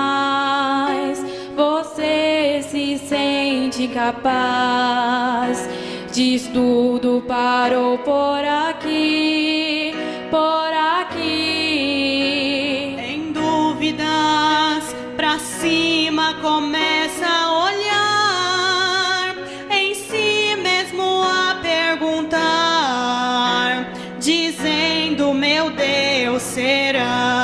mais você se sente capaz. Diz tudo parou por aqui, por aqui. Tem dúvidas, pra cima começa a olhar, em si mesmo a perguntar, dizendo: meu Deus, será?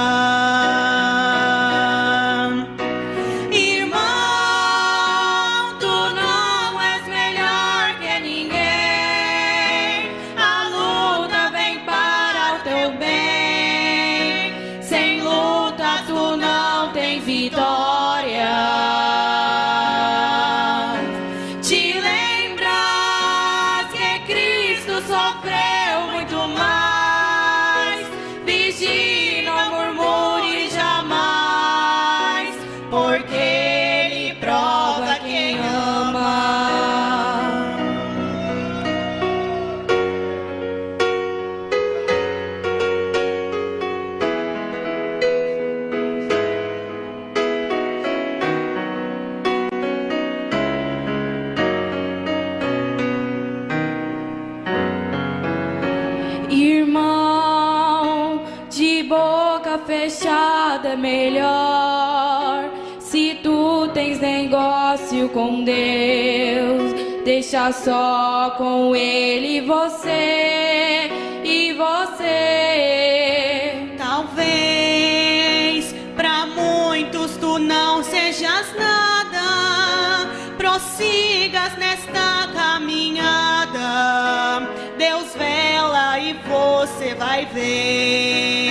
Fechada é melhor. Se tu tens negócio com Deus, deixa só com Ele você e você. Talvez pra muitos tu não sejas nada, prossigas nesta caminhada. Deus vela e você vai ver.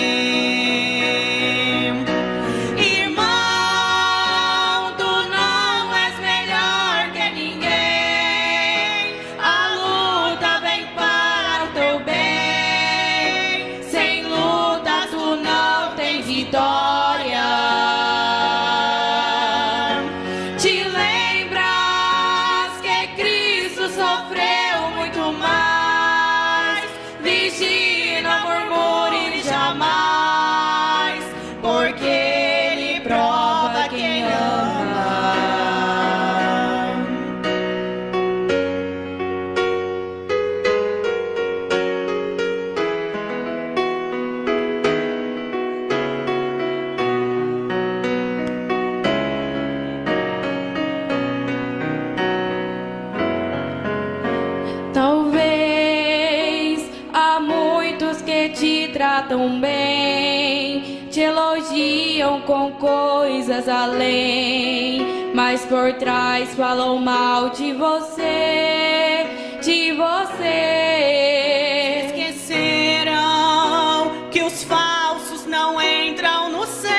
Tratam bem, te elogiam com coisas além, mas por trás falam mal de você, de você. Esqueceram que os falsos não entram no céu.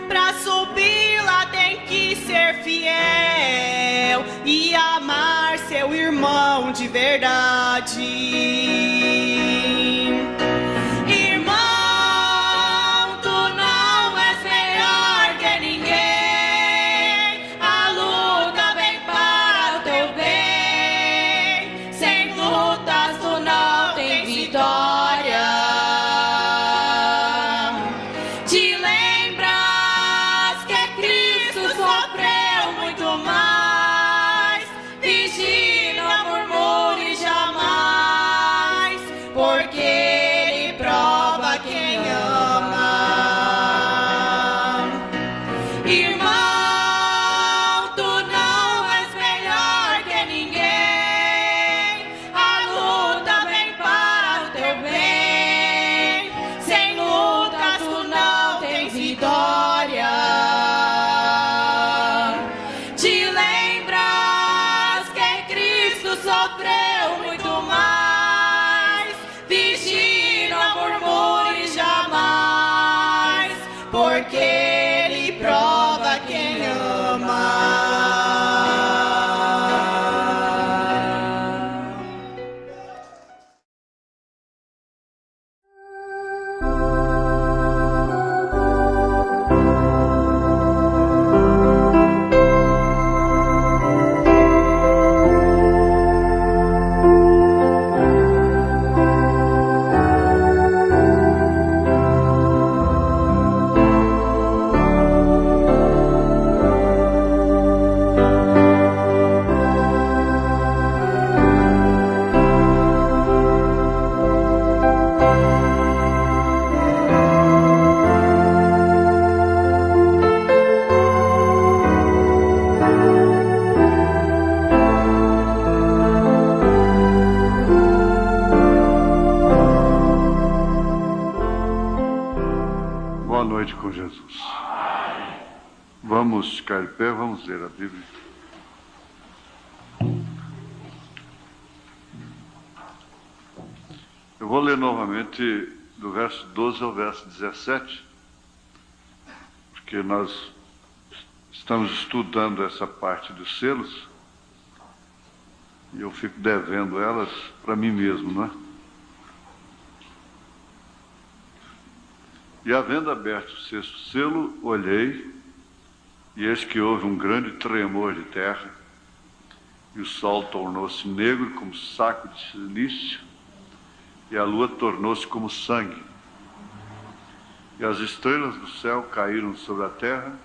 Pra subir lá tem que ser fiel e amar seu irmão de verdade. Vamos ficar de pé, vamos ler a Bíblia. Eu vou ler novamente do verso 12 ao verso 17, porque nós estamos estudando essa parte dos selos e eu fico devendo elas para mim mesmo, não é? E havendo aberto o sexto selo, olhei, e eis que houve um grande tremor de terra, e o sol tornou-se negro como saco de silício, e a lua tornou-se como sangue. E as estrelas do céu caíram sobre a terra,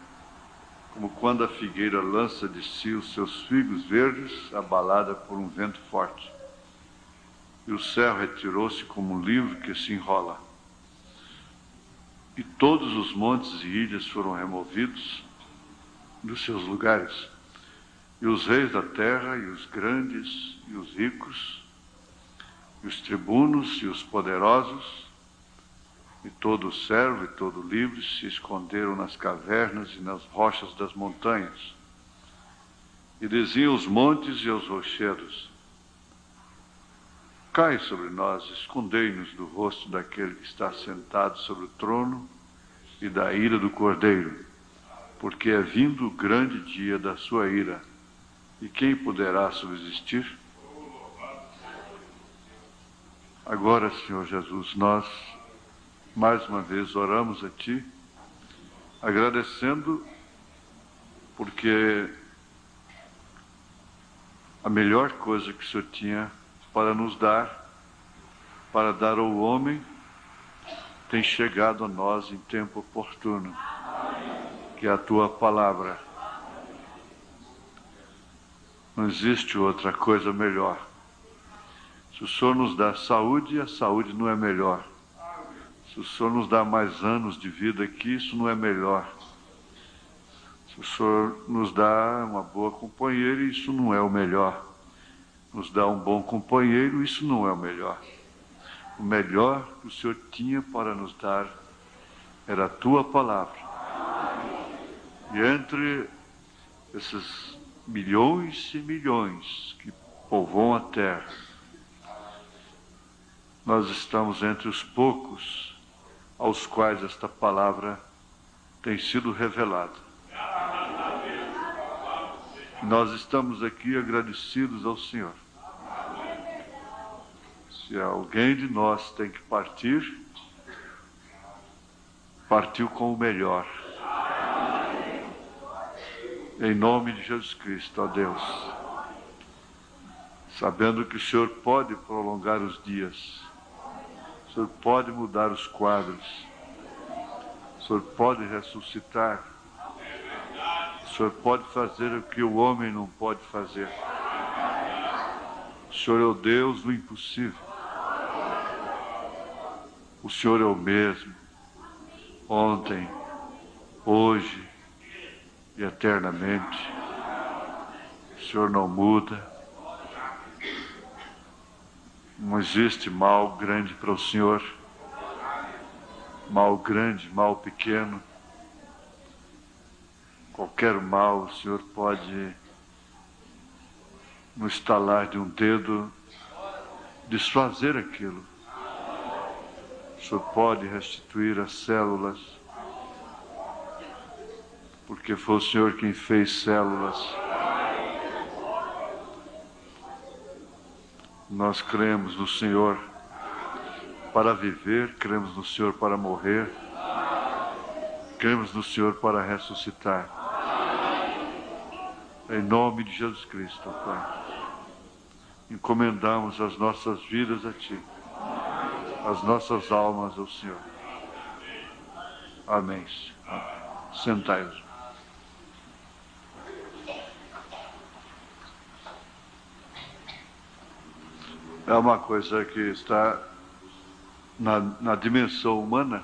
como quando a figueira lança de si os seus figos verdes, abalada por um vento forte. E o céu retirou-se como um livro que se enrola. E todos os montes e ilhas foram removidos dos seus lugares, e os reis da terra, e os grandes, e os ricos, e os tribunos, e os poderosos, e todo o servo e todo o livre se esconderam nas cavernas e nas rochas das montanhas. E diziam os montes e aos rochedos: cai sobre nós, escondei-nos do rosto daquele que está sentado sobre o trono e da ira do Cordeiro, porque é vindo o grande dia da sua ira, e quem poderá subsistir? Agora, Senhor Jesus, nós mais uma vez oramos a Ti, agradecendo, porque a melhor coisa que o Senhor tinha para nos dar, para dar ao homem, tem chegado a nós em tempo oportuno, que é a Tua palavra. Não existe outra coisa melhor. Se o Senhor nos dá saúde, a saúde não é melhor. Se o Senhor nos dá mais anos de vida aqui, isso não é melhor. Se o Senhor nos dá uma boa companheira, isso não é o melhor. Nos dá um bom companheiro, isso não é o melhor. O melhor que o Senhor tinha para nos dar era a Tua palavra. E entre esses milhões e milhões que povoam a terra, nós estamos entre os poucos aos quais esta palavra tem sido revelada. Nós estamos aqui agradecidos ao Senhor. Se alguém de nós tem que partir, partiu com o melhor. Em nome de Jesus Cristo, ó Deus. Sabendo que o Senhor pode prolongar os dias, o Senhor pode mudar os quadros, o Senhor pode ressuscitar, o Senhor pode fazer o que o homem não pode fazer. O Senhor é o Deus do impossível. O Senhor é o mesmo, ontem, hoje e eternamente. O Senhor não muda. Não existe mal grande para o Senhor. Mal grande, mal pequeno. Qualquer mal o Senhor pode, no estalar de um dedo, desfazer aquilo. O Senhor pode restituir as células, porque foi o Senhor quem fez células. Nós cremos no Senhor para viver, cremos no Senhor para morrer, cremos no Senhor para ressuscitar. Em nome de Jesus Cristo, Pai, encomendamos as nossas vidas a Ti, as nossas almas ao Senhor. Amém. Sentai-vos. É uma coisa que está na dimensão humana.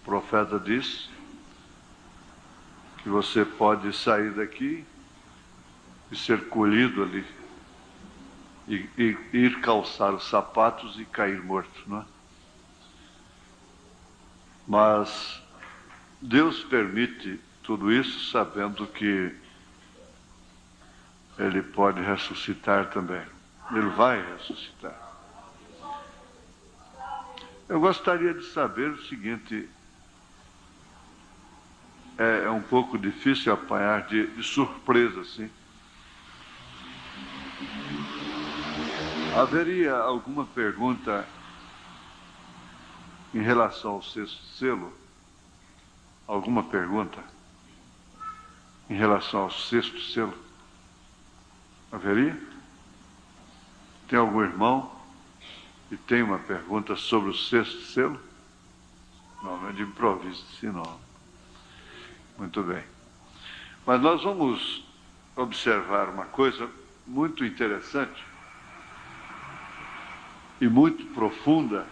O profeta diz que você pode sair daqui e ser colhido ali, e ir calçar os sapatos e cair morto, não é? Mas Deus permite tudo isso sabendo que ele pode ressuscitar também. Ele vai ressuscitar. Eu gostaria de saber o seguinte, é um pouco difícil apanhar de surpresa, assim. Haveria alguma pergunta em relação ao sexto selo? Alguma pergunta em relação ao sexto selo? Haveria? Tem algum irmão que tem uma pergunta sobre o sexto selo? Não é de improviso, sim, não. Muito bem. Mas nós vamos observar uma coisa muito interessante e muito profunda,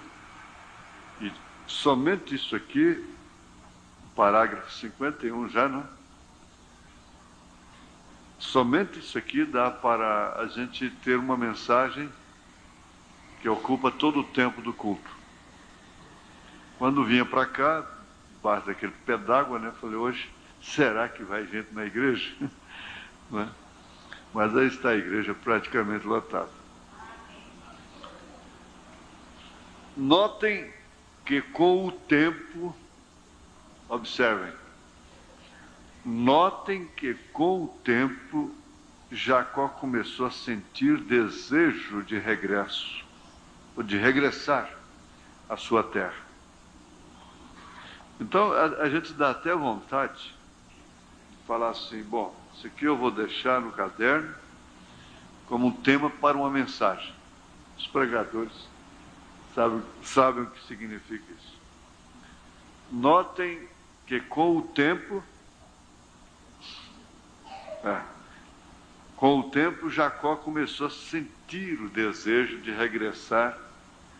e somente isso aqui, parágrafo 51 já, não é? Somente isso aqui dá para a gente ter uma mensagem que ocupa todo o tempo do culto. Quando vinha para cá, debaixo daquele pé d'água, né, falei, hoje, será que vai gente na igreja? Não é? Mas aí está a igreja praticamente lotada. Notem que com o tempo, observem, notem que com o tempo Jacó começou a sentir desejo de regresso, ou de regressar à sua terra. Então a gente dá até vontade de falar assim, bom, isso aqui eu vou deixar no caderno como um tema para uma mensagem. Os pregadores sabem o que significa isso. Notem que com o tempo, Jacó começou a sentir o desejo de regressar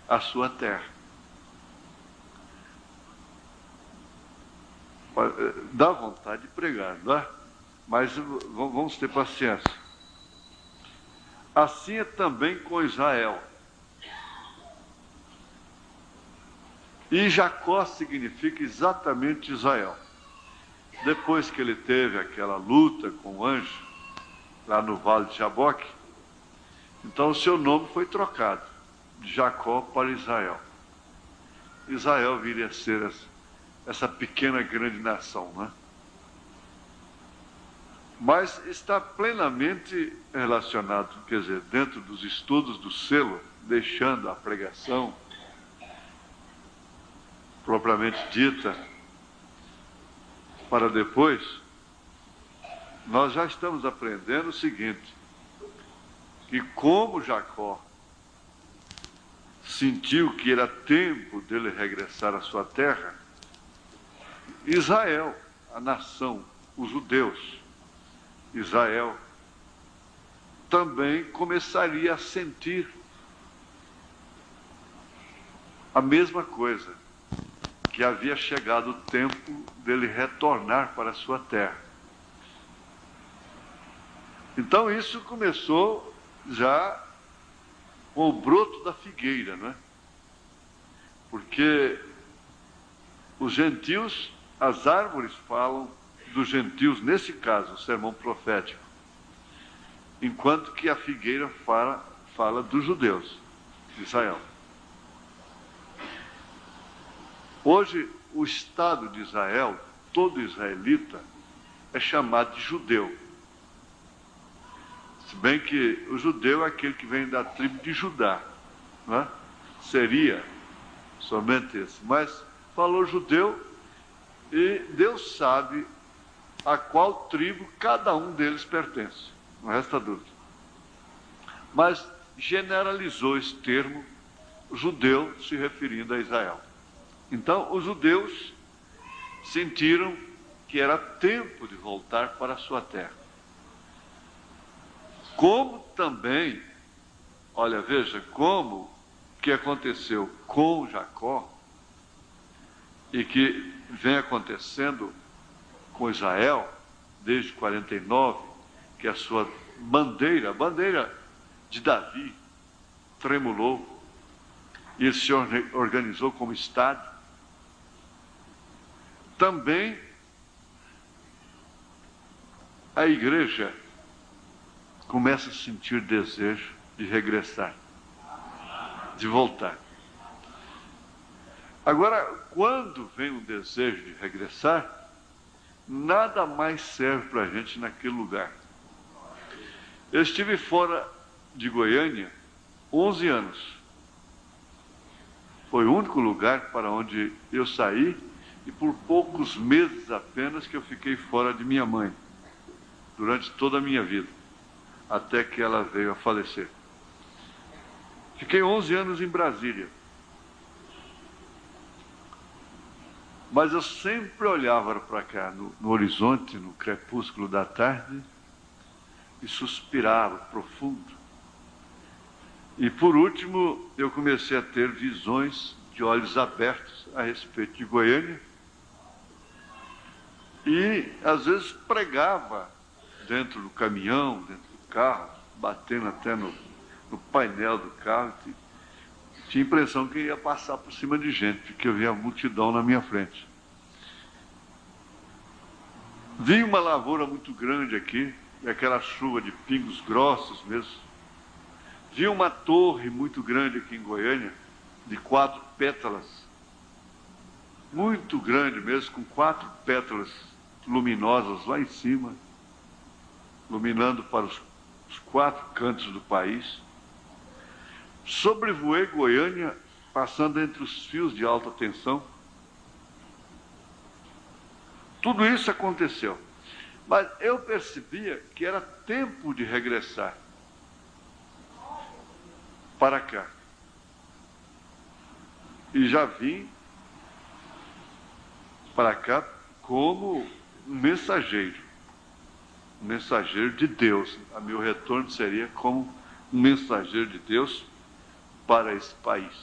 à sua terra. Dá vontade de pregar, não é? Mas vamos ter paciência. Assim é também com Israel. E Jacó significa exatamente Israel. Depois que ele teve aquela luta com o anjo, lá no Vale de Jaboque, então o seu nome foi trocado, de Jacó para Israel. Israel viria a ser essa pequena grande nação, né? Mas está plenamente relacionado, quer dizer, dentro dos estudos do selo, deixando a pregação propriamente dita para depois, nós já estamos aprendendo o seguinte, que como Jacó sentiu que era tempo dele regressar à sua terra, Israel, a nação, os judeus, Israel, também começaria a sentir a mesma coisa, que havia chegado o tempo dele retornar para a sua terra. Então isso começou já com o broto da figueira, não é? Porque os gentios, as árvores falam dos gentios, nesse caso, o sermão profético, enquanto que a figueira fala dos judeus, de Israel. Hoje, o Estado de Israel, todo israelita, é chamado de judeu. Se bem que o judeu é aquele que vem da tribo de Judá, não é? Seria somente esse. Mas falou judeu e Deus sabe a qual tribo cada um deles pertence. Não resta dúvida. Mas generalizou esse termo, judeu, se referindo a Israel. Então, os judeus sentiram que era tempo de voltar para a sua terra. Como também, olha, veja, como que aconteceu com Jacó e que vem acontecendo com Israel desde 49, que a sua bandeira, a bandeira de Davi, tremulou e ele se organizou como Estado. Também a igreja começa a sentir desejo de regressar, de voltar. Agora, quando vem um desejo de regressar, nada mais serve para a gente naquele lugar. Eu estive fora de Goiânia 11 anos. Foi o único lugar para onde eu saí e por poucos meses apenas que eu fiquei fora de minha mãe, durante toda a minha vida, até que ela veio a falecer. Fiquei 11 anos em Brasília. Mas eu sempre olhava para cá, no horizonte, no crepúsculo da tarde, e suspirava profundo. E por último, eu comecei a ter visões de olhos abertos a respeito de Goiânia. E às vezes pregava dentro do caminhão, dentro do carro, batendo até no painel do carro. Tinha a impressão que ia passar por cima de gente, porque eu via a multidão na minha frente. Vi uma lavoura muito grande aqui, e aquela chuva de pingos grossos mesmo. Vi uma torre muito grande aqui em Goiânia, de 4 pétalas. Muito grande mesmo, com 4 pétalas luminosas lá em cima, iluminando para os 4 cantos do país. Sobrevoei Goiânia, passando entre os fios de alta tensão. Tudo isso aconteceu. Mas eu percebia que era tempo de regressar para cá. E já vim para cá como um mensageiro de Deus. A meu retorno seria como um mensageiro de Deus para esse país,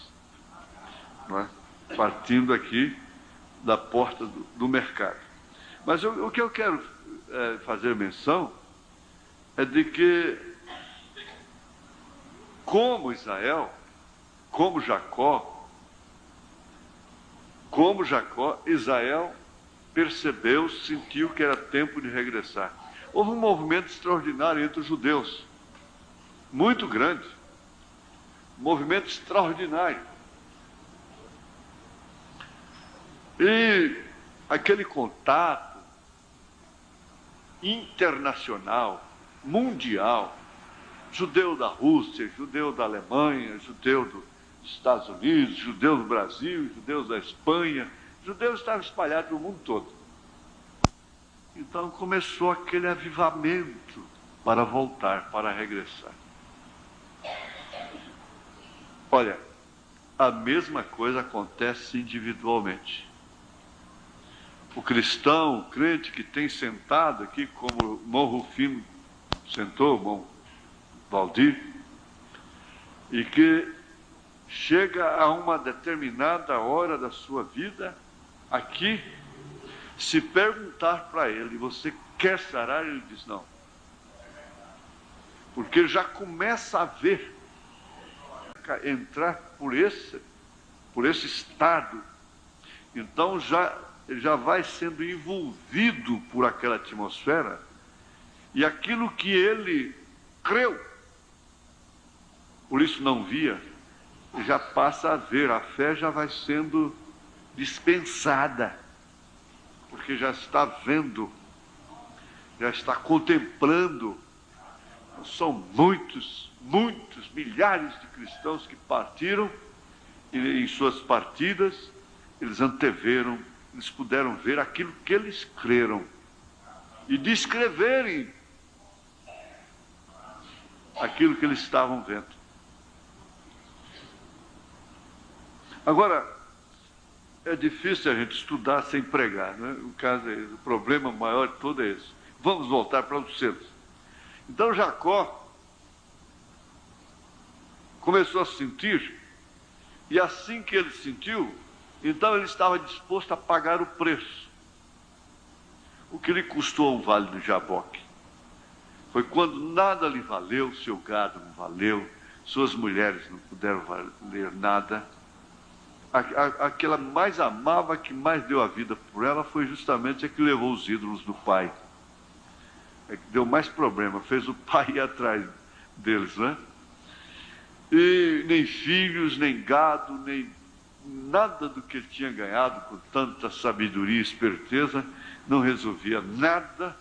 não é? Partindo aqui da porta do mercado. Mas o que eu quero fazer menção é de que, como Israel, como Jacó, Israel percebeu, sentiu que era tempo de regressar. Houve um movimento extraordinário entre os judeus, muito grande, um movimento extraordinário. E aquele contato internacional, mundial, judeu da Rússia, judeu da Alemanha, judeu dos Estados Unidos, judeu do Brasil, judeus da Espanha, judeus estavam espalhados no mundo todo. Então começou aquele avivamento para voltar, para regressar. Olha, a mesma coisa acontece individualmente. O cristão, o crente que tem sentado aqui, como o irmão Rufino sentou, o irmão Valdir, e que chega a uma determinada hora da sua vida, aqui, se perguntar para ele, você quer sarar? Ele diz não. Porque já começa a ver, entrar por esse estado. Então ele já vai sendo envolvido por aquela atmosfera, e aquilo que ele creu, por isso não via, já passa a ver, a fé já vai sendo dispensada, porque já está vendo, já está contemplando. São muitos, milhares de cristãos que partiram, e em suas partidas, eles anteveram, eles puderam ver aquilo que eles creram, e descreverem aquilo que eles estavam vendo. Agora, é difícil a gente estudar sem pregar, né? O problema maior de todo é esse. Vamos voltar para o centro. Então Jacó começou a sentir, e assim que ele sentiu, então ele estava disposto a pagar o preço. O que lhe custou o vale do Jaboque? Foi quando nada lhe valeu, seu gado não valeu, suas mulheres não puderam valer nada. A que ela mais amava, que mais deu a vida por ela, foi justamente a que levou os ídolos do pai. é que deu mais problema, fez o pai ir atrás deles, né? E nem filhos, nem gado, nem nada do que ele tinha ganhado com tanta sabedoria e esperteza, não resolvia nada.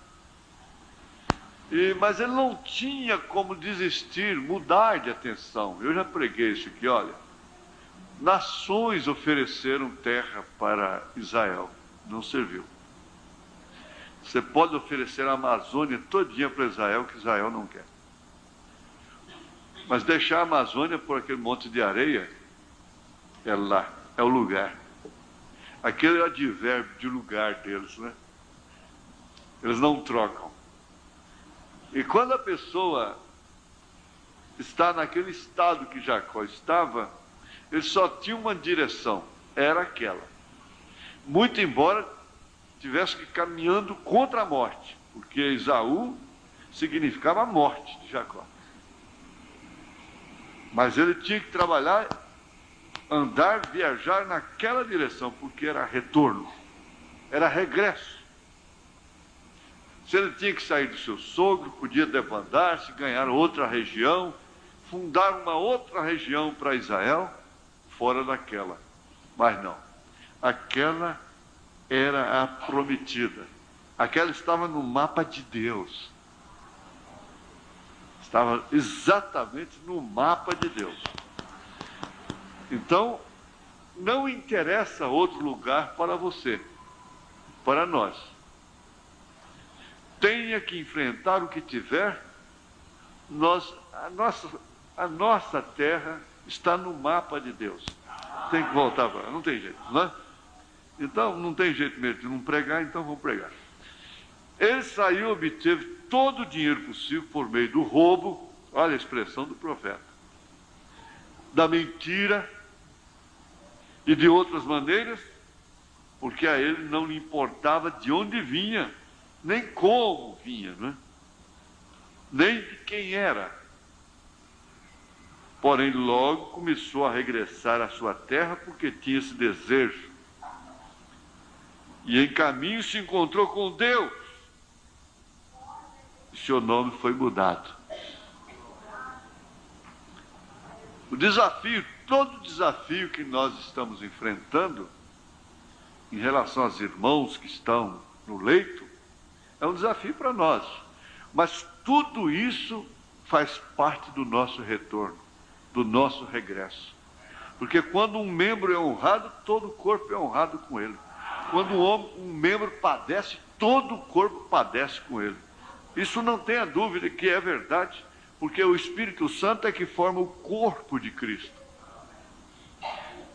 Mas ele não tinha como desistir, mudar de atenção. Eu já preguei isso aqui, olha. Nações ofereceram terra para Israel, não serviu. Você pode oferecer a Amazônia todinha para Israel, que Israel não quer. Mas deixar a Amazônia por aquele monte de areia, é lá, é o lugar. Aquele é o advérbio de lugar deles, né? Eles não trocam. E quando a pessoa está naquele estado que Jacó estava, ele só tinha uma direção, era aquela. Muito embora tivesse que ir caminhando contra a morte, porque Esaú significava a morte de Jacó. Mas ele tinha que trabalhar, andar, viajar naquela direção, porque era retorno, era regresso. Se ele tinha que sair do seu sogro, podia debandar-se, ganhar outra região, fundar uma outra região para Israel, fora daquela. Mas não, aquela era a prometida. Aquela estava no mapa de Deus. Estava exatamente no mapa de Deus. Então, não interessa outro lugar para você, para nós. Tenha que enfrentar o que tiver, a nossa terra está no mapa de Deus. Tem que voltar para lá, não tem jeito, não é? Então, não tem jeito mesmo de não pregar, então vamos pregar. Ele saiu, obteve todo o dinheiro possível por meio do roubo, olha a expressão do profeta, da mentira e de outras maneiras, porque a ele não lhe importava de onde vinha, nem como vinha, né? Nem de quem era. Porém, logo começou a regressar à sua terra, porque tinha esse desejo. E em caminho se encontrou com Deus. E seu nome foi mudado. O desafio, todo desafio que nós estamos enfrentando, em relação aos irmãos que estão no leito, é um desafio para nós. Mas tudo isso faz parte do nosso retorno, do nosso regresso. Porque quando um membro é honrado, todo o corpo é honrado com ele. Quando um membro padece, todo o corpo padece com ele. Isso não tenha dúvida que é verdade, porque o Espírito Santo é que forma o corpo de Cristo.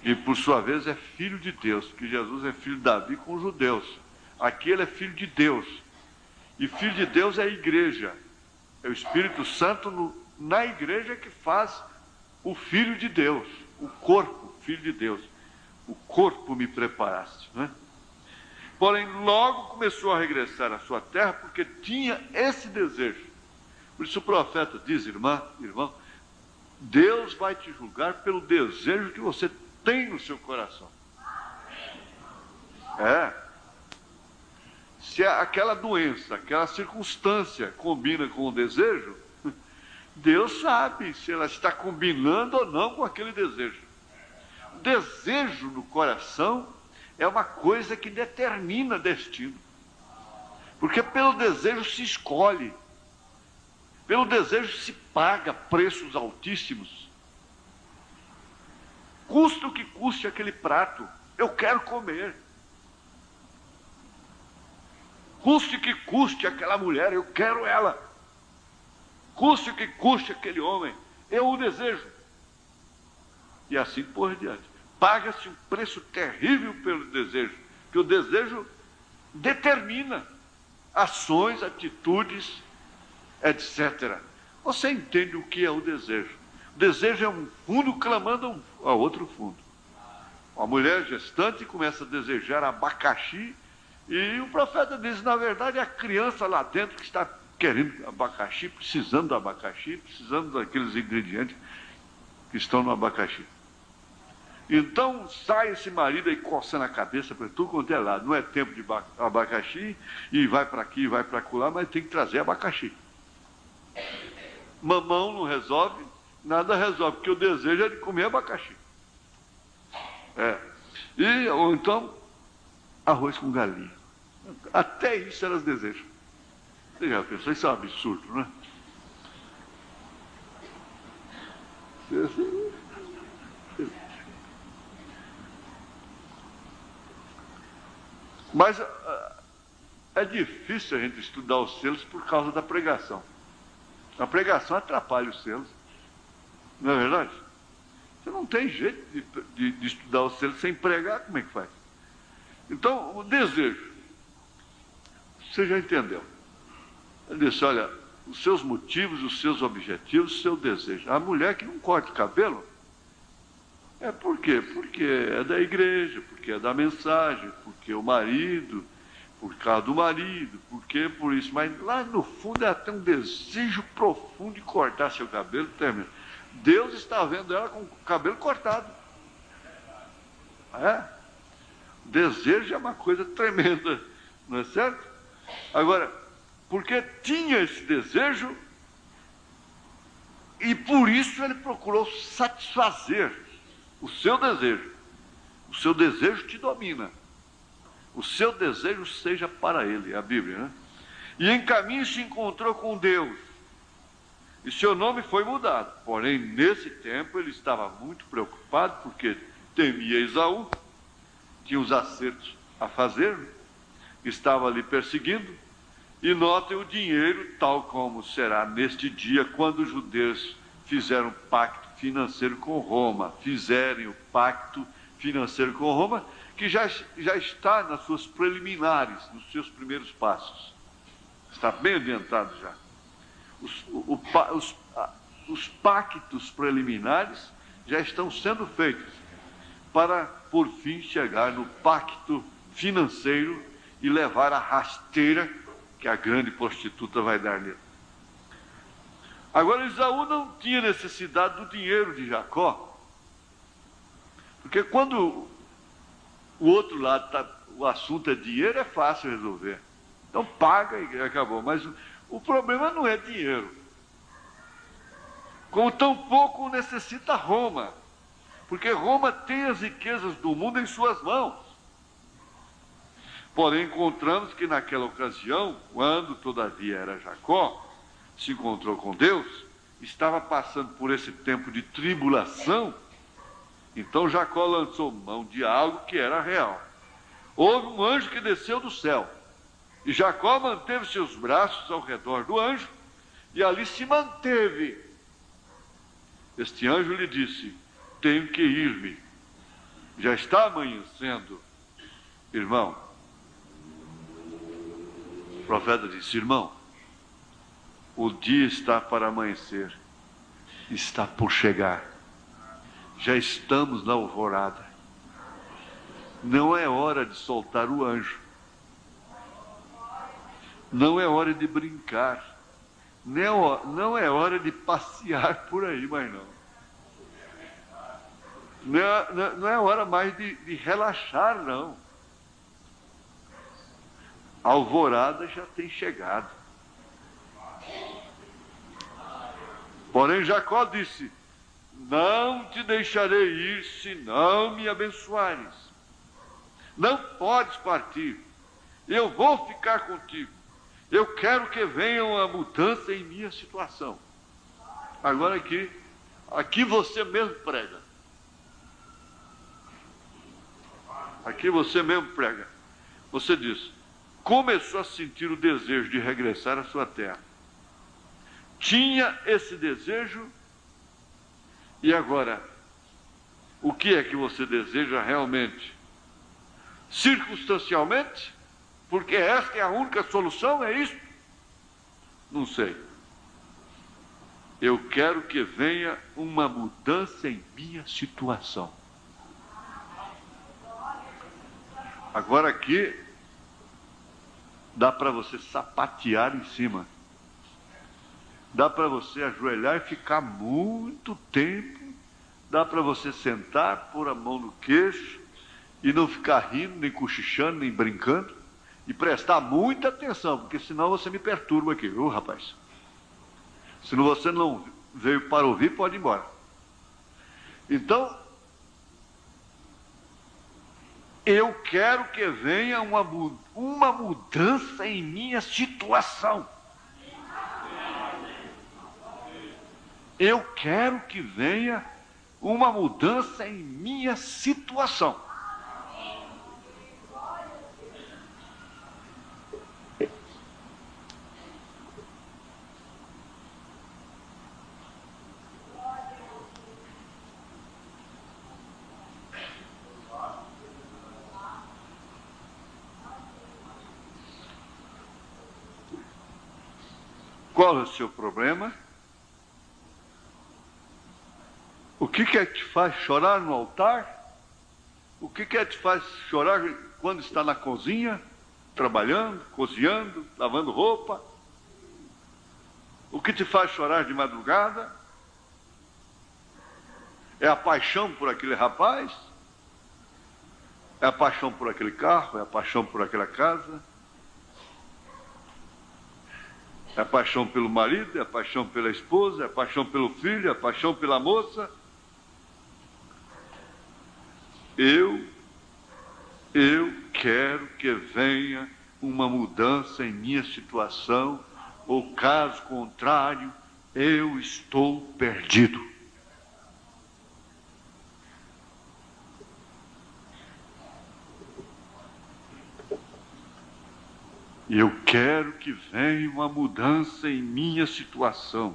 E por sua vez é filho de Deus, porque Jesus é filho de Davi com os judeus. Aqui ele é filho de Deus. E filho de Deus é a igreja. É o Espírito Santo na igreja que faz o Filho de Deus, o corpo, Filho de Deus. O corpo me preparaste, né? Porém, logo começou a regressar à sua terra, porque tinha esse desejo. Por isso o profeta diz, irmão, Deus vai te julgar pelo desejo que você tem no seu coração. Se aquela doença, aquela circunstância combina com o desejo, Deus sabe se ela está combinando ou não com aquele desejo. O desejo no coração é uma coisa que determina destino. Porque pelo desejo se escolhe. Pelo desejo se paga preços altíssimos. Custa o que custe aquele prato, eu quero comer. Custe o que custe aquela mulher, eu quero ela. Custe o que custe aquele homem, eu o desejo. E assim por diante. Paga-se um preço terrível pelo desejo, que o desejo determina ações, atitudes, etc. Você entende o que é o desejo? O desejo é um fundo clamando a outro fundo. A mulher gestante começa a desejar abacaxi, e o profeta diz, na verdade, é a criança lá dentro que está querendo abacaxi, precisando do abacaxi, precisando daqueles ingredientes que estão no abacaxi. Então sai esse marido aí coçando a cabeça para tudo quanto é lado. Não é tempo de abacaxi, e vai para aqui, vai para acolá, mas tem que trazer abacaxi. Mamão não resolve, nada resolve, porque o desejo é de comer abacaxi. Ou então, arroz com galinha. Até isso elas desejam. Você já pensou? Isso é um absurdo, não é? Mas é difícil a gente estudar os selos por causa da pregação. A pregação atrapalha os selos. Não é verdade? Você não tem jeito de estudar os selos sem pregar, como é que faz? Então, o desejo. Você já entendeu. Ele disse, olha, os seus motivos, os seus objetivos, o seu desejo. A mulher que não corta o cabelo, por quê? Porque é da igreja, porque é da mensagem, porque o marido, por causa do marido, porque por isso. Mas lá no fundo ela tem um desejo profundo de cortar seu cabelo. Deus está vendo ela com o cabelo cortado. Desejo é uma coisa tremenda, não é certo? Agora, porque tinha esse desejo, e por isso ele procurou satisfazer o seu desejo. O seu desejo te domina. O seu desejo seja para ele, é a Bíblia, né? E em caminho se encontrou com Deus, e seu nome foi mudado. Porém, nesse tempo, ele estava muito preocupado, porque temia Esaú, tinha os acertos a fazer, estava ali perseguindo. E notem o dinheiro, tal como será neste dia, quando os judeus fizeram pacto financeiro com Roma, fizerem o pacto financeiro com Roma, que já está nas suas preliminares, nos seus primeiros passos. Está bem adiantado já. Os pactos preliminares já estão sendo feitos para, por fim, chegar no pacto financeiro e levar a rasteira que a grande prostituta vai dar nele. Agora, Esaú não tinha necessidade do dinheiro de Jacó, porque quando o outro lado o assunto é dinheiro, é fácil resolver. Então paga e acabou. Mas o problema não é dinheiro. Como tampouco necessita Roma, porque Roma tem as riquezas do mundo em suas mãos. Porém, encontramos que naquela ocasião, quando todavia era Jacó, se encontrou com Deus, estava passando por esse tempo de tribulação. Então Jacó lançou mão de algo que era real. Houve um anjo que desceu do céu, e Jacó manteve seus braços ao redor do anjo, e ali se manteve. Este anjo lhe disse, tenho que ir-me, já está amanhecendo. Irmão, o profeta disse, irmão, o dia está para amanhecer, está por chegar, já estamos na alvorada, não é hora de soltar o anjo, não é hora de brincar, não é hora de passear por aí, mas não é hora mais de relaxar, não. A alvorada já tem chegado. Porém Jacó disse, não te deixarei ir se não me abençoares. Não podes partir, eu vou ficar contigo. Eu quero que venha uma mudança em minha situação. Agora aqui você mesmo prega. Aqui você mesmo prega. Você diz, começou a sentir o desejo de regressar à sua terra. Tinha esse desejo, e agora, o que é que você deseja realmente? Circunstancialmente? Porque esta é a única solução, é isso? Não sei. Eu quero que venha uma mudança em minha situação. Agora aqui, dá para você sapatear em cima. Dá para você ajoelhar e ficar muito tempo dá para você sentar, pôr a mão no queixo e não ficar rindo, nem cochichando, nem brincando, e prestar muita atenção, porque senão você me perturba aqui, viu, rapaz? Se você não veio para ouvir, pode ir embora. Então, eu quero que venha uma mudança em minha situação. Eu quero que venha uma mudança em minha situação. Qual é o seu problema? O que é que te faz chorar no altar? O que é que te faz chorar quando está na cozinha, trabalhando, cozinhando, lavando roupa? O que te faz chorar de madrugada? É a paixão por aquele rapaz? É a paixão por aquele carro? É a paixão por aquela casa? É a paixão pelo marido? É a paixão pela esposa? É a paixão pelo filho? É a paixão pela moça? Eu quero que venha uma mudança em minha situação, ou caso contrário, eu estou perdido. Eu quero que venha uma mudança em minha situação.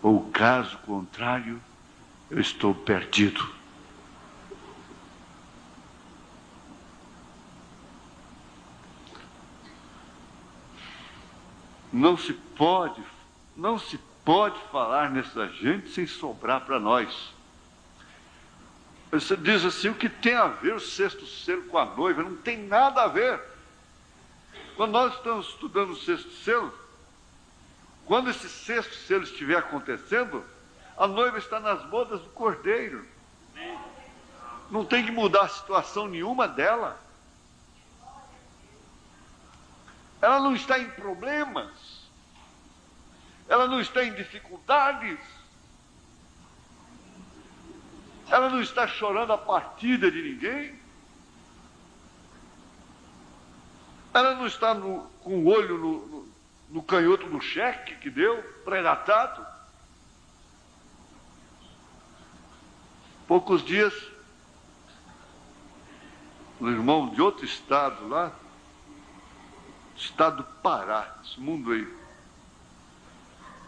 Ou caso contrário, eu estou perdido. Não se pode falar nessa gente sem sobrar para nós. Você diz assim, o que tem a ver o sexto selo com a noiva? Não tem nada a ver. Quando nós estamos estudando o sexto selo, quando esse sexto selo estiver acontecendo, a noiva está nas bodas do Cordeiro. Não tem que mudar a situação nenhuma dela. Ela não está em problemas. Ela não está em dificuldades. Ela não está chorando a partida de ninguém. Ela não está com o olho no canhoto do cheque que deu, pré-datado. Poucos dias, um irmão de outro estado lá, estado do Pará, esse mundo aí.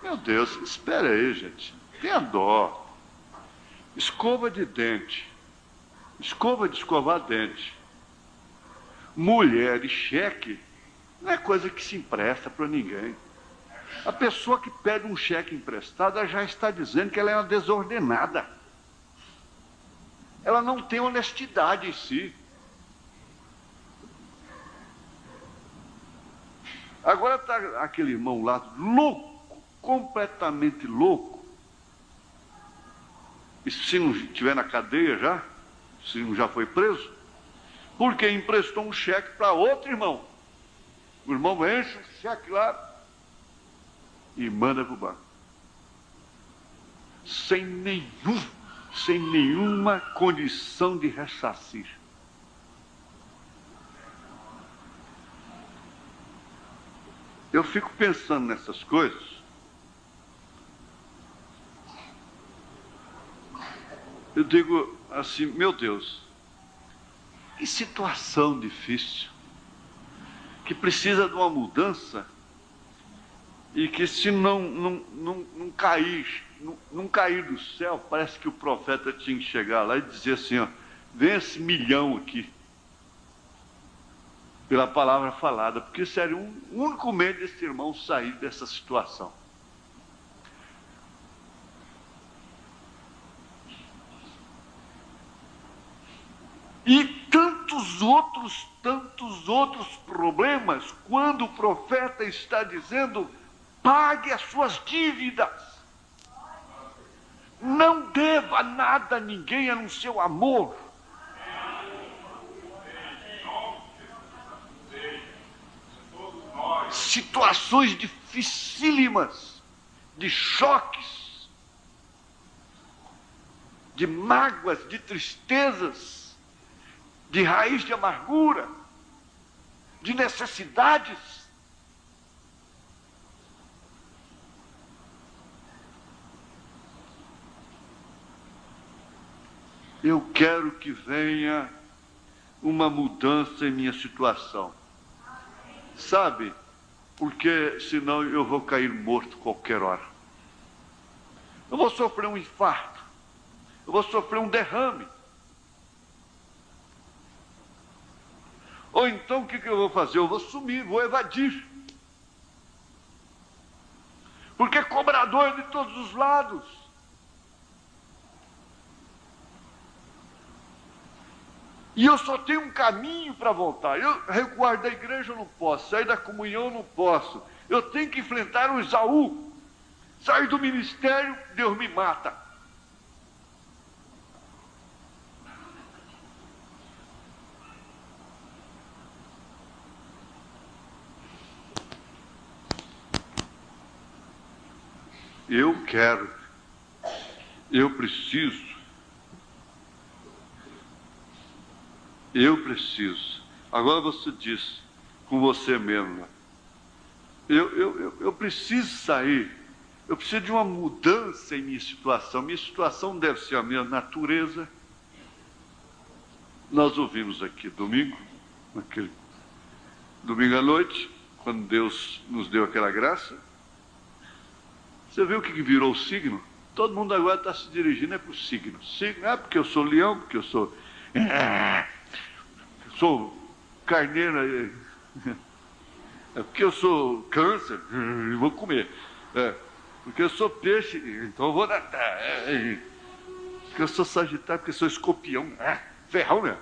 Meu Deus, espera aí, gente, tenha dó. Escova de dente, escova de escovar dente. Mulher e cheque não é coisa que se empresta para ninguém. A pessoa que pede um cheque emprestado, ela já está dizendo que ela é uma desordenada. Ela não tem honestidade em si. Agora está aquele irmão lá, louco, completamente louco. E se não estiver na cadeia já, se não já foi preso, porque emprestou um cheque para outro irmão. O irmão enche o cheque lá e manda para o banco. Sem nenhuma condição de ressarcir. Eu fico pensando nessas coisas. Eu digo assim, meu Deus, que situação difícil, que precisa de uma mudança e que se não cair do céu, parece que o profeta tinha que chegar lá e dizer assim, ó, vem esse milhão aqui, pela palavra falada, porque seria o único meio desse irmão sair dessa situação. E tantos outros problemas, quando o profeta está dizendo, Pague as suas dívidas. Não deva nada a ninguém a não ser o amor. Situações dificílimas, de choques, de mágoas, de tristezas, de raiz de amargura, de necessidades. Eu quero que venha uma mudança em minha situação. Sabe? Porque senão eu vou cair morto qualquer hora. Eu vou sofrer um infarto. Eu vou sofrer um derrame. Ou então o que eu vou fazer? Eu vou sumir, vou evadir. Porque cobrador de todos os lados. E eu só tenho um caminho para voltar. Eu recuar da igreja eu não posso, sair da comunhão eu não posso. Eu tenho que enfrentar o Esaú. Sair do ministério, Deus me mata. Eu quero, eu preciso. Eu preciso. Agora você diz com você mesmo. Eu preciso sair. Eu preciso de uma mudança em minha situação. Minha situação deve ser a minha natureza. Nós ouvimos aqui domingo à noite, quando Deus nos deu aquela graça. Você viu o que virou o signo? Todo mundo agora está se dirigindo para o signo. Signo, porque eu sou leão, porque eu sou carneiro, é porque eu sou câncer, vou comer. Porque eu sou peixe, então eu vou dar. Porque eu sou sagitário, porque eu sou escorpião. Ferrão, né?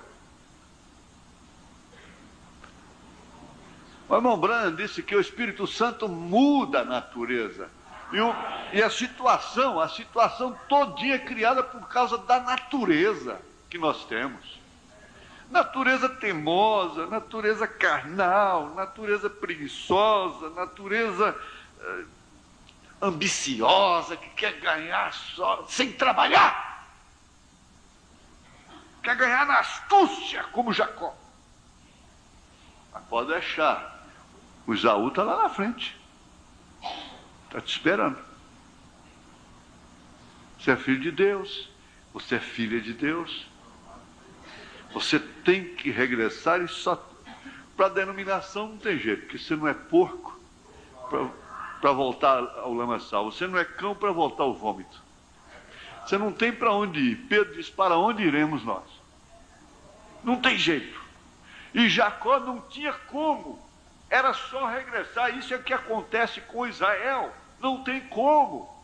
O irmão Branham disse que o Espírito Santo muda a natureza. E a situação todinha é criada por causa da natureza que nós temos. Natureza teimosa, natureza carnal, natureza preguiçosa, natureza ambiciosa, que quer ganhar só, sem trabalhar. Quer ganhar na astúcia, como Jacó. Mas pode deixar, o Esaú está lá na frente. Está te esperando. Você é filho de Deus, você é filha de Deus. Você tem que regressar e só para a denominação não tem jeito, porque você não é porco para voltar ao lamaçal, você não é cão para voltar ao vômito. Você não tem para onde ir. Pedro diz: para onde iremos nós? Não tem jeito. E Jacó não tinha como, era só regressar. Isso é o que acontece com Israel, não tem como.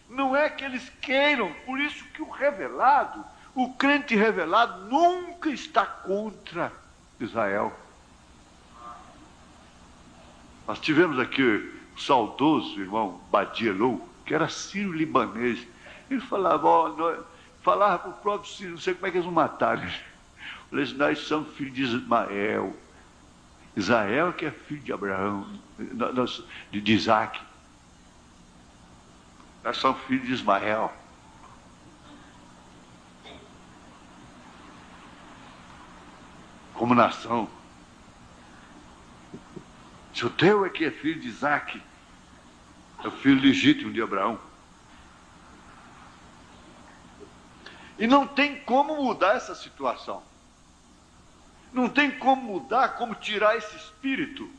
Não é que eles queiram, por isso que o revelado, o crente revelado nunca está contra Israel. Nós tivemos aqui o saudoso irmão Badielou, que era sírio-libanês. Ele falava, falava para o próprio sírio, não sei como é que eles não mataram. Ele falou assim: nós somos filhos de Ismael. Israel que é filho de Abraão, de Isaac. Nós somos filhos de Ismael. Como nação. Judeu é que é filho de Isaac, é o filho legítimo de Abraão. E não tem como mudar essa situação. Não tem como mudar, como tirar esse espírito.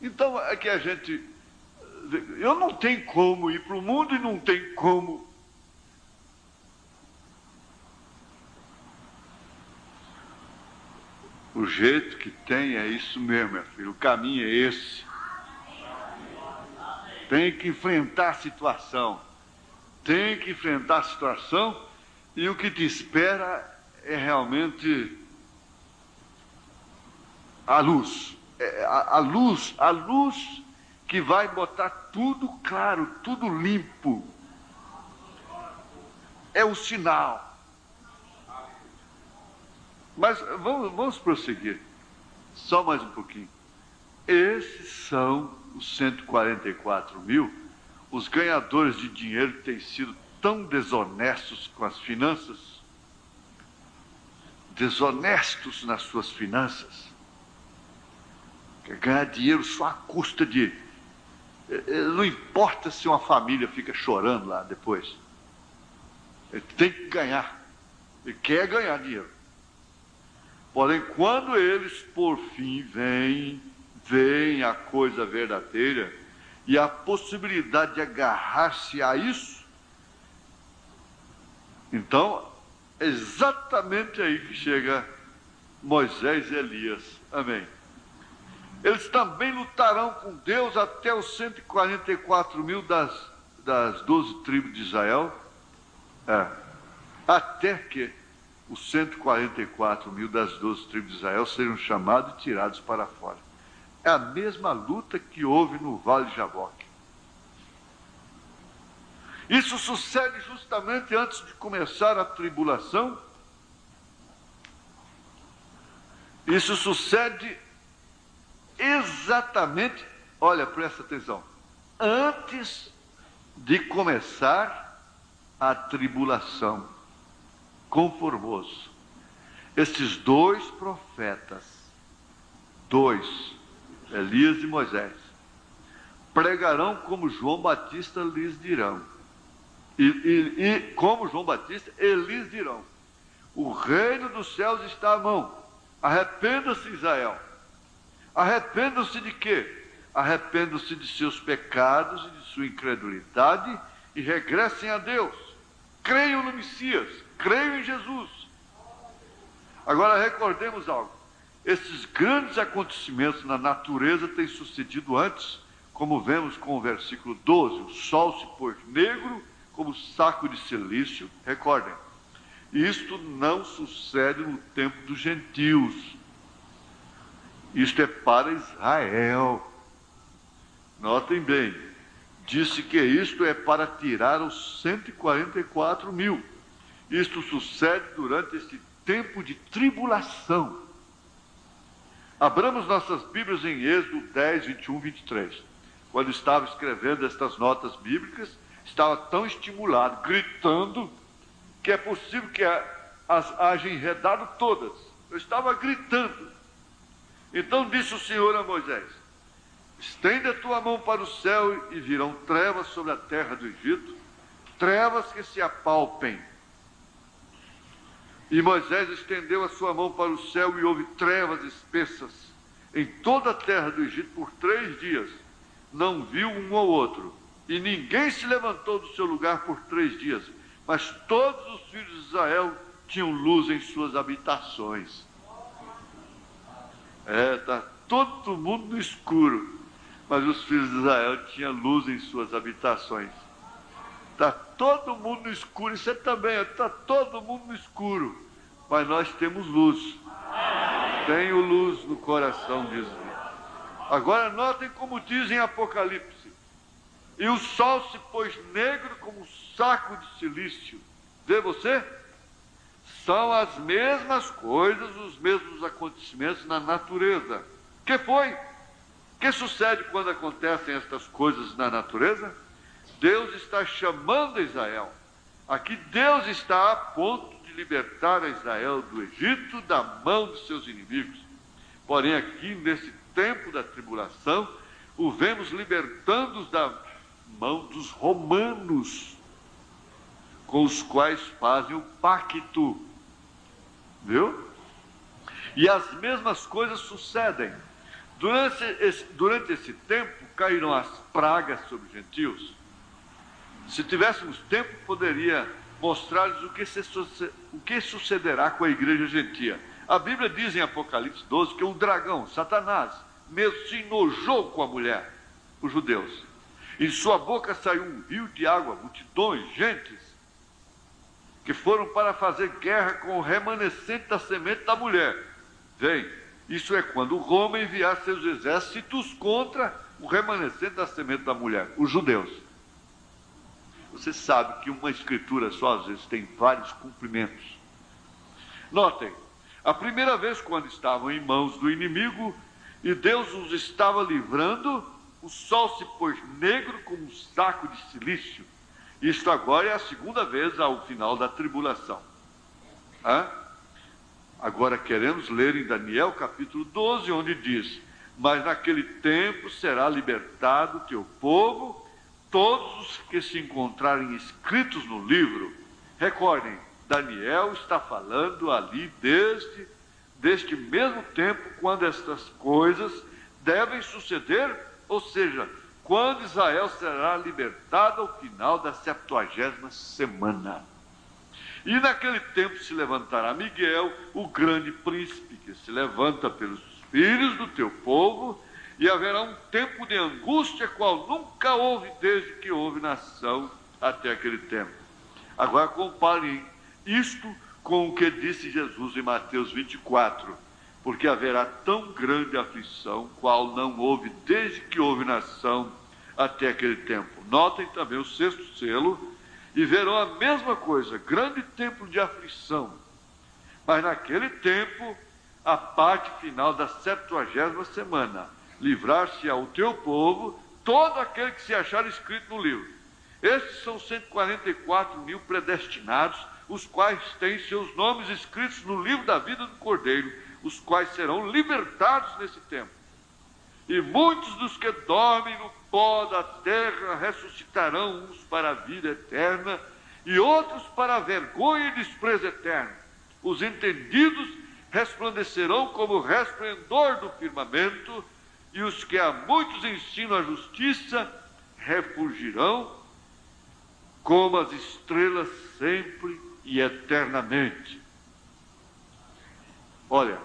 Então é que a gente... Eu não tenho como ir para o mundo e não tem como... O jeito que tem é isso mesmo, meu filho. O caminho é esse. Tem que enfrentar a situação. Tem que enfrentar a situação. E o que te espera é realmente a luz. A luz que vai botar tudo claro, tudo limpo. É o sinal. Mas vamos prosseguir. Só mais um pouquinho. Esses são os 144 mil, os ganhadores de dinheiro que têm sido tão desonestos com as finanças, desonestos nas suas finanças, quer ganhar dinheiro só à custa de... Não importa se uma família fica chorando lá depois, ele tem que ganhar, ele quer ganhar dinheiro. Porém, quando eles por fim veem a coisa verdadeira e a possibilidade de agarrar-se a isso, então é exatamente aí que chega Moisés e Elias. Amém. Eles também lutarão com Deus até os 144 mil das 12 tribos de Israel, até que os 144 mil das 12 tribos de Israel sejam chamados e tirados para fora. É a mesma luta que houve no Vale de Jaboque. Isso sucede justamente antes de começar a tribulação. Isso sucede exatamente, olha, presta atenção, antes de começar a tribulação com Formoso. Esses dois profetas, Elias e Moisés, pregarão como João Batista lhes dirão. E como João Batista, eles dirão: o reino dos céus está à mão. Arrependa-se, Israel. Arrependam-se de quê? Arrependam-se de seus pecados e de sua incredulidade e regressem a Deus. Creiam no Messias, creiam em Jesus. Agora recordemos algo. Esses grandes acontecimentos na natureza têm sucedido antes, como vemos com o versículo 12: o sol se pôs negro como saco de silício. Recordem, isto não sucede no tempo dos gentios. Isto é para Israel. Notem bem, disse que isto é para tirar os 144 mil. Isto sucede durante este tempo de tribulação. Abramos nossas Bíblias em Êxodo 10, 21, 23. Quando estava escrevendo estas notas bíblicas, estava tão estimulado, gritando, que é possível que as haja enredado todas. Eu estava gritando. Então disse o Senhor a Moisés: estende a tua mão para o céu e virão trevas sobre a terra do Egito, trevas que se apalpem. E Moisés estendeu a sua mão para o céu e houve trevas espessas em toda a terra do Egito por 3 dias. Não viu um ou outro, e ninguém se levantou do seu lugar por 3 dias. Mas todos os filhos de Israel tinham luz em suas habitações. Está todo mundo no escuro, mas os filhos de Israel tinham luz em suas habitações. Está todo mundo no escuro, isso também, está todo mundo no escuro, mas nós temos luz. Tenho luz no coração, diz. Agora notem como diz em Apocalipse: e o sol se pôs negro como um saco de silício. Vê você? São as mesmas coisas, os mesmos acontecimentos na natureza. Que foi? Que sucede quando acontecem estas coisas na natureza? Deus está chamando Israel. Aqui Deus está a ponto de libertar a Israel do Egito, da mão dos seus inimigos. Porém, aqui nesse tempo da tribulação, o vemos libertando-os da mão dos romanos, com os quais fazem o pacto. Viu? E as mesmas coisas sucedem. Durante esse tempo, caíram as pragas sobre os gentios. Se tivéssemos tempo, poderia mostrar-lhes o que sucederá com a igreja gentia. A Bíblia diz em Apocalipse 12 que o dragão, Satanás, mesmo se enojou com a mulher, os judeus. Em sua boca saiu um rio de água, multidões, gentes, que foram para fazer guerra com o remanescente da semente da mulher. Vem, isso é quando Roma enviar seus exércitos contra o remanescente da semente da mulher, os judeus. Você sabe que uma escritura só às vezes tem vários cumprimentos. Notem, a primeira vez quando estavam em mãos do inimigo e Deus os estava livrando, o sol se pôs negro como um saco de silício. Isto agora é a segunda vez ao final da tribulação. Agora queremos ler em Daniel capítulo 12, onde diz: mas naquele tempo será libertado o teu povo, todos os que se encontrarem escritos no livro. Recordem, Daniel está falando ali deste mesmo tempo, quando estas coisas devem suceder, ou seja, quando Israel será libertado ao final da 70ª semana. E naquele tempo se levantará Miguel, o grande príncipe, que se levanta pelos filhos do teu povo, e haverá um tempo de angústia, qual nunca houve desde que houve nação até aquele tempo. Agora comparem isto com o que disse Jesus em Mateus 24, porque haverá tão grande aflição, qual não houve desde que houve nação até aquele tempo. Notem também o 6º selo, e verão a mesma coisa, grande tempo de aflição. Mas naquele tempo, a parte final da 70ª semana, livrar-se ao teu povo todo aquele que se achar escrito no livro. Estes são 144.000 predestinados, os quais têm seus nomes escritos no livro da vida do Cordeiro, os quais serão libertados nesse tempo. E muitos dos que dormem no pó da terra ressuscitarão, uns para a vida eterna e outros para a vergonha e desprezo eterno. Os entendidos resplandecerão como o resplendor do firmamento, e os que a muitos ensinam a justiça refulgirão como as estrelas sempre e eternamente. Olha,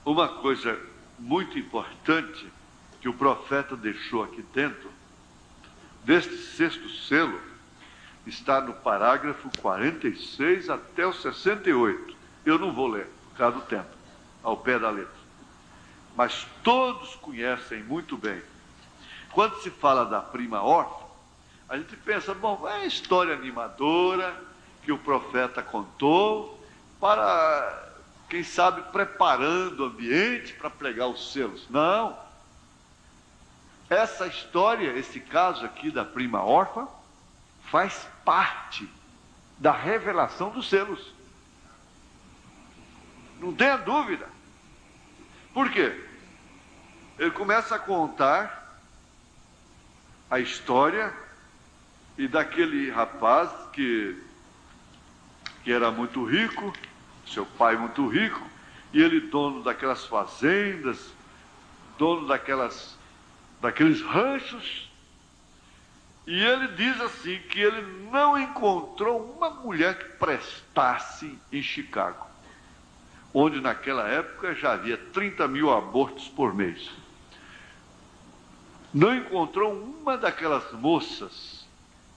uma coisa muito importante que o profeta deixou aqui dentro deste 6º selo está no parágrafo 46 até o 68. Eu não vou ler por causa do tempo, ao pé da letra, mas todos conhecem muito bem. Quando se fala da prima órfã, a gente pensa, bom, é história animadora que o profeta contou para, quem sabe, preparando o ambiente para pregar os selos. Não. Essa história, esse caso aqui da prima órfã, faz parte da revelação dos selos. Não tenha dúvida. Por quê? Ele começa a contar a história e daquele rapaz que era muito rico, seu pai muito rico, e ele dono daquelas fazendas, dono daqueles ranchos, e ele diz assim que ele não encontrou uma mulher que prestasse em Chicago, onde naquela época já havia 30.000 abortos por mês. Não encontrou uma daquelas moças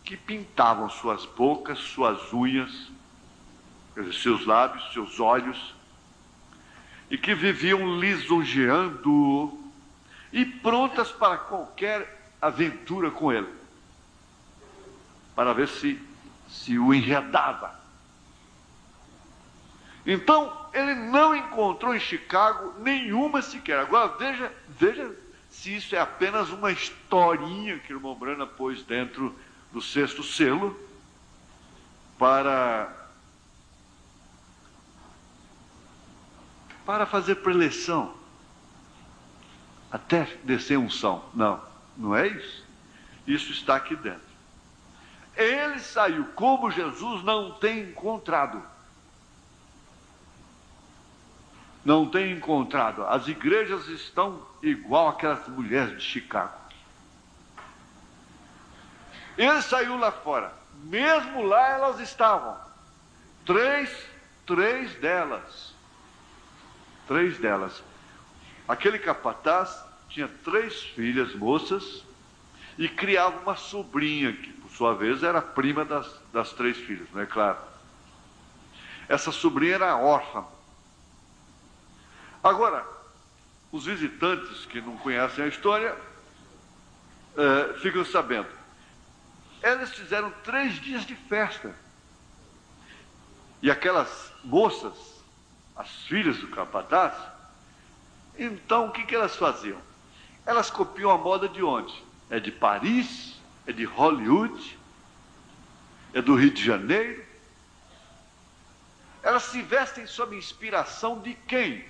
que pintavam suas bocas, suas unhas, seus lábios, seus olhos, e que viviam lisonjeando e prontas para qualquer aventura com ele, para ver se o enredava. Então, ele não encontrou em Chicago nenhuma sequer. Agora, veja se isso é apenas uma historinha que o irmão Brana pôs dentro do 6º selo para fazer preleção, até descer unção. Não, não é isso. Isso está aqui dentro. Ele saiu como Jesus não tem encontrado. Não tem encontrado. As igrejas estão igual aquelas mulheres de Chicago. Ele saiu lá fora. Mesmo lá elas estavam. Três delas. Aquele capataz tinha 3 filhas moças e criava uma sobrinha, que por sua vez era prima das 3 filhas, não é claro? Essa sobrinha era órfã. Agora, Os visitantes que não conhecem a história ficam sabendo. Elas fizeram 3 dias de festa. E aquelas moças, as filhas do capataz, então o que elas faziam? Elas copiam a moda de onde? É de Paris? É de Hollywood? É do Rio de Janeiro? Elas se vestem sob inspiração de quem?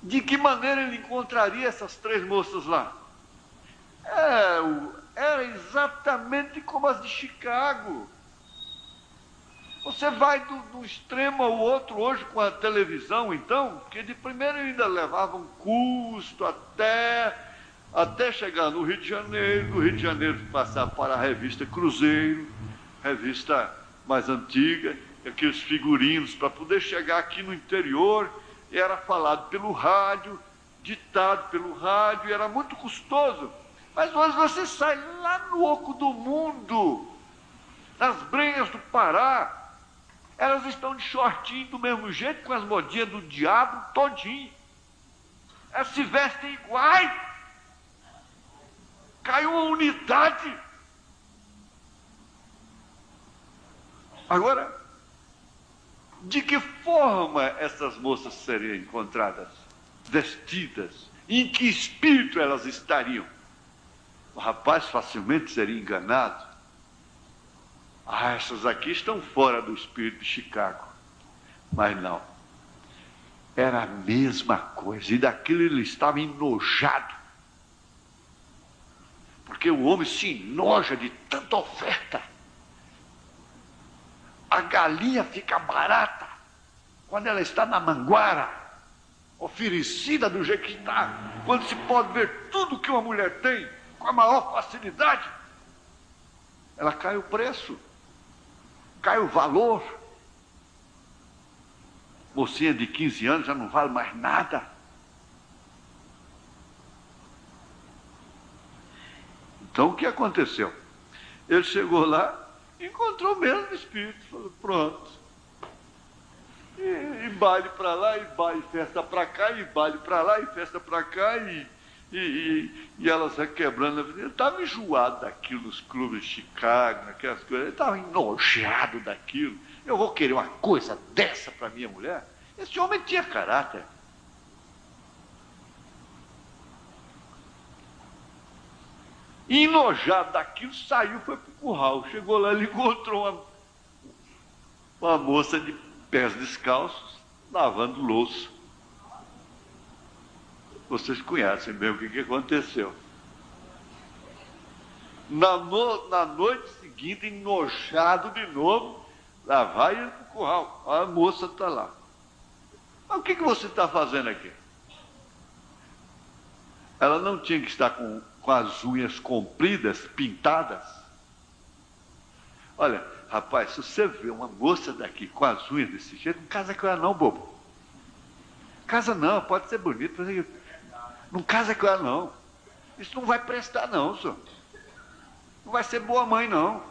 De que maneira ele encontraria essas 3 moças lá? Era exatamente como as de Chicago. Você vai do extremo ao outro hoje com a televisão, então, porque de primeiro ainda levava um custo até chegar no Rio de Janeiro, do Rio de Janeiro passar para a revista Cruzeiro, revista mais antiga, aqueles figurinos, para poder chegar aqui no interior, era falado pelo rádio, ditado pelo rádio, era muito custoso. Mas hoje você sai lá no oco do mundo, nas Brenhas do Pará, elas estão de shortinho do mesmo jeito, com as modinhas do diabo todinho. Elas se vestem iguais. Caiu uma unidade. Agora, de que forma essas moças seriam encontradas? Vestidas? Em que espírito elas estariam? O rapaz facilmente seria enganado. Essas aqui estão fora do espírito de Chicago. Mas não. Era a mesma coisa. E daquilo ele estava enojado. Porque o homem se enoja de tanta oferta. A galinha fica barata quando ela está na manguara, oferecida do jeito que está. Quando se pode ver tudo que uma mulher tem com a maior facilidade, ela cai o preço. Cai o valor. Mocinha de 15 anos já não vale mais nada. Então o que aconteceu? Ele chegou lá, encontrou o mesmo espírito, falou, pronto. E baile para lá, e baile, festa para cá, e baile para lá, e festa para cá, e elas requebrando. Ele estava enjoado daquilo nos clubes de Chicago, naquelas coisas. Ele estava enojado daquilo. Eu vou querer uma coisa dessa para minha mulher? Esse homem tinha caráter. E enojado daquilo, saiu, foi para o curral. Chegou lá, ele encontrou uma moça de pés descalços, lavando louça. Vocês conhecem bem o que aconteceu. Na noite seguinte, enojado de novo, lá vai ele para o curral. A moça está lá. Mas o que você está fazendo aqui? Ela não tinha que estar com as unhas compridas, pintadas. Olha, rapaz, se você vê uma moça daqui com as unhas desse jeito, não casa com ela não, bobo. Casa não, pode ser bonito, mas não casa com ela não. Isso não vai prestar não, senhor. Não vai ser boa mãe não.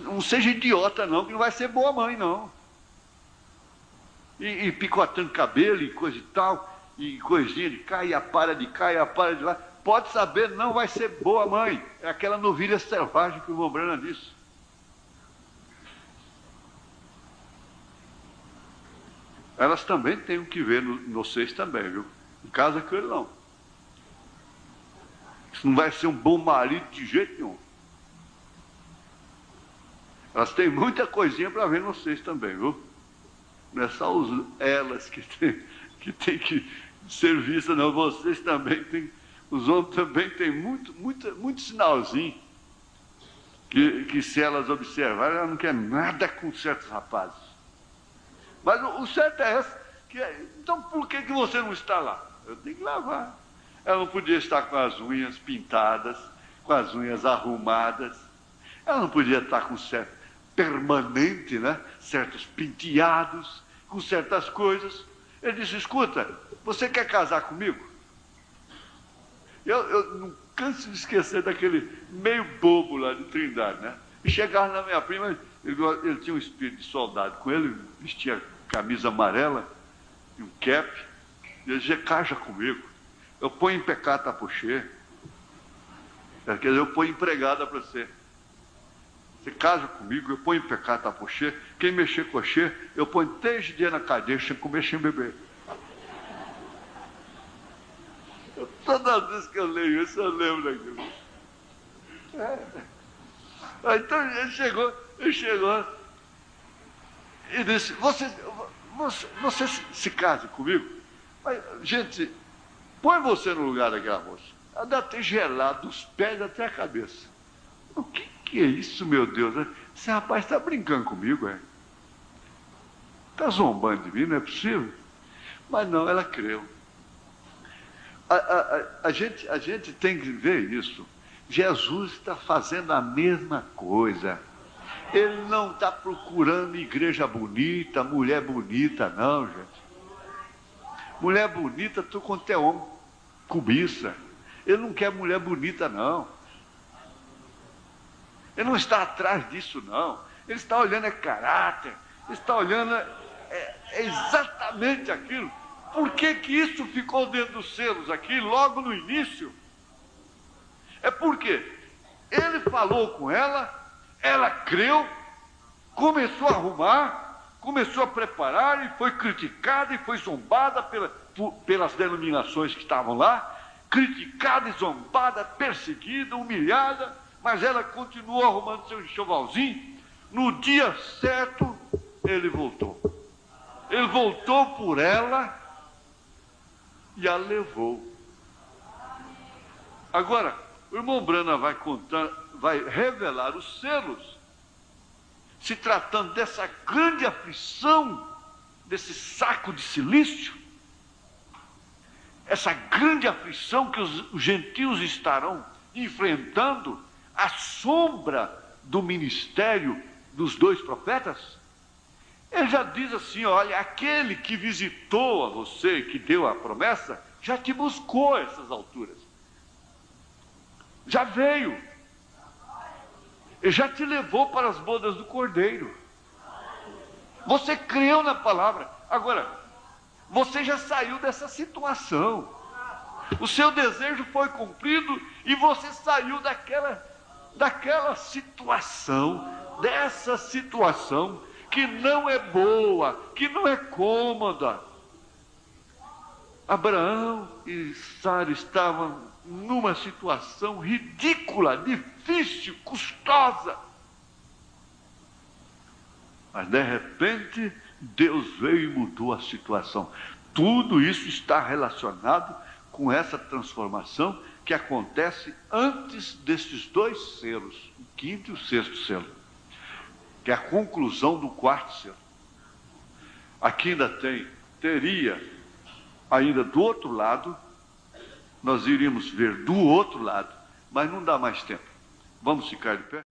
Não seja idiota não, que não vai ser boa mãe não. E picotando cabelo e coisa e tal, e coisinha de cá, e a para de cá, e a para de lá. Pode saber, não vai ser boa mãe. É aquela novilha selvagem que o irmão Brana disse. Elas também têm o que ver vocês também, viu? Em casa com ele não. Isso não vai ser um bom marido de jeito nenhum. Elas têm muita coisinha para ver vocês também, viu? Não é só elas que tem que ser vistas, não. Vocês também têm. Os homens também têm muito sinalzinho que se elas observarem, ela não quer nada com certos rapazes. Mas o certo é esse. Então por que você não está lá? Eu tenho que lavar. Ela não podia estar com as unhas pintadas, com as unhas arrumadas. Ela não podia estar com certo permanente, né? Certos penteados, com certas coisas. Ele disse, escuta, você quer casar comigo? Eu não canso de esquecer daquele meio bobo lá de Trindade, né? E chegava na minha prima, ele tinha um espírito de soldado com ele, vestia camisa amarela, e um cap, e ele dizia, casa comigo, eu ponho em pecado a pochê, quer dizer, eu ponho empregada para você. Você casa comigo, eu ponho em pecado a pochê, quem mexer com você, eu ponho 3 dias na cadeia, sem comer, sem beber. Toda vez que eu leio isso, eu lembro daquilo. Então ele chegou e disse, você se case comigo? Mas, gente, põe você no lugar daquela moça. Ela deve ter gelado dos pés até a cabeça. O que é isso, meu Deus? Esse rapaz está brincando comigo, é? Está zombando de mim, não é possível? Mas não, ela creu. A gente tem que ver isso. Jesus está fazendo a mesma coisa. Ele não está procurando igreja bonita, mulher bonita, não, gente. Mulher bonita, tu quanto é homem, cobiça. Ele não quer mulher bonita, não. Ele não está atrás disso, não. Ele está olhando caráter. Ele está olhando exatamente aquilo. Por que isso ficou dentro dos selos aqui, logo no início? É porque ele falou com ela, ela creu, começou a arrumar, começou a preparar e foi criticada e foi zombada pelas denominações que estavam lá, criticada e zombada, perseguida, humilhada, mas ela continuou arrumando seu enxovalzinho. No dia certo, ele voltou. Ele voltou por ela e a levou. Agora, o irmão Branham vai revelar os selos, se tratando dessa grande aflição, desse saco de silício, essa grande aflição que os gentios estarão enfrentando à sombra do ministério dos 2 profetas. Ele já diz assim, olha, aquele que visitou a você, que deu a promessa, já te buscou a essas alturas. Já veio. Ele já te levou para as bodas do Cordeiro. Você creu na palavra. Agora, você já saiu dessa situação. O seu desejo foi cumprido e você saiu daquela situação, dessa situação que não é boa, que não é cômoda. Abraão e Sara estavam numa situação ridícula, difícil, custosa. Mas de repente, Deus veio e mudou a situação. Tudo isso está relacionado com essa transformação que acontece antes desses 2 selos, o 5º e o 6º selo, que é a conclusão do 4º selo. Aqui teria ainda do outro lado, nós iríamos ver do outro lado, mas não dá mais tempo. Vamos ficar de pé?